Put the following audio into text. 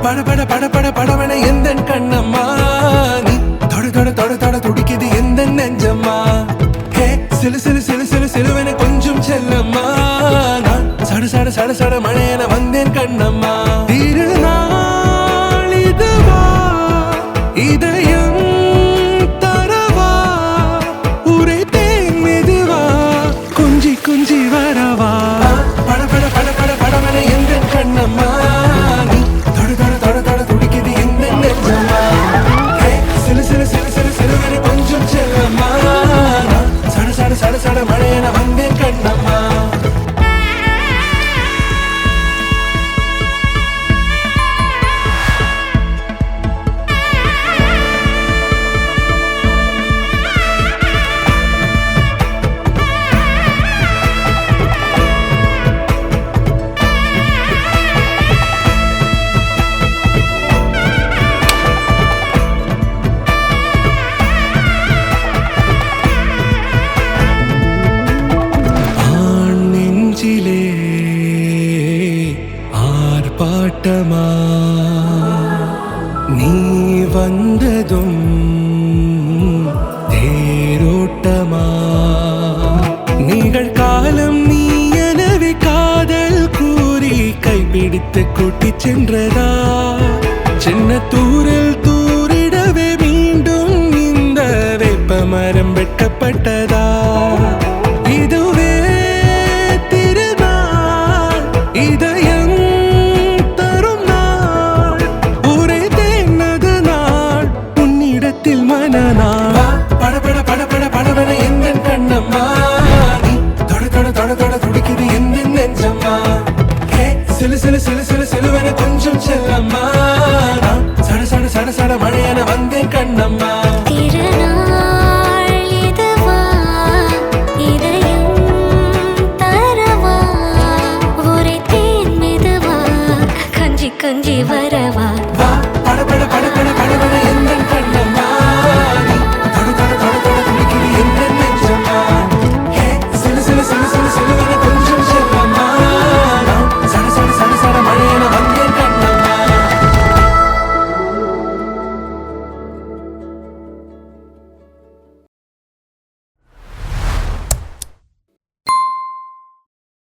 பட பட பட பட படவன எந்த கண்ணம்மா நீ தொட தொட தொட தொட துடிக்குது எந்த நெஞ்சம்மா ஹே சிலு சிலு சிலு சிலு சிலுவன கொஞ்சம் செல்லம்மா நான் சட சட சட சட மழையன வந்தேன் கண்ணம்மா திருநாள் இதுவா இதயம் தரவா ஊரே தேன் மெதுவா கொஞ்சி கொஞ்சி வரவா பட பட பட பட படவன எந்த கண்ணம்மா நீ தொட தொட தொட தொட துடிக்குது எந்த நெஞ்சம்மா ஹே சிலு சிலு சிலு சிலு சிலுவன கொஞ்சம் செல்லம்மா நான் சட சட சட சட மழையன வந்தேன் கண்ணம்மா ஆர்ப்பாட்டமா நீ வந்ததும் தேரோட்டமா நிகழ்காலம் நீ எனவே காதல் கூறி கைப்பிடித்து கூட்டிச் சென்றதா சின்ன தூரல் தூரிடவே மீண்டும் இந்த வேப்ப மரம் வெட்டப்பட்டதா இதுவே திருநாள் இதயம் தரும் நாள் ஊரே தேனது நாள் உன்னிடத்தில் மனநாள் பட பட பட பட படவன எந்த கண்ணம்மா நீ தொட தொட தொட தொட துடிக்குது எந்த நெஞ்சம்மா ஹே சிலு சிலு சிலு சிலு சிலுவன கொஞ்சம் செல்லம்மா நான் சட சட சட சட மழையன வந்தேன் கண்ணம்மா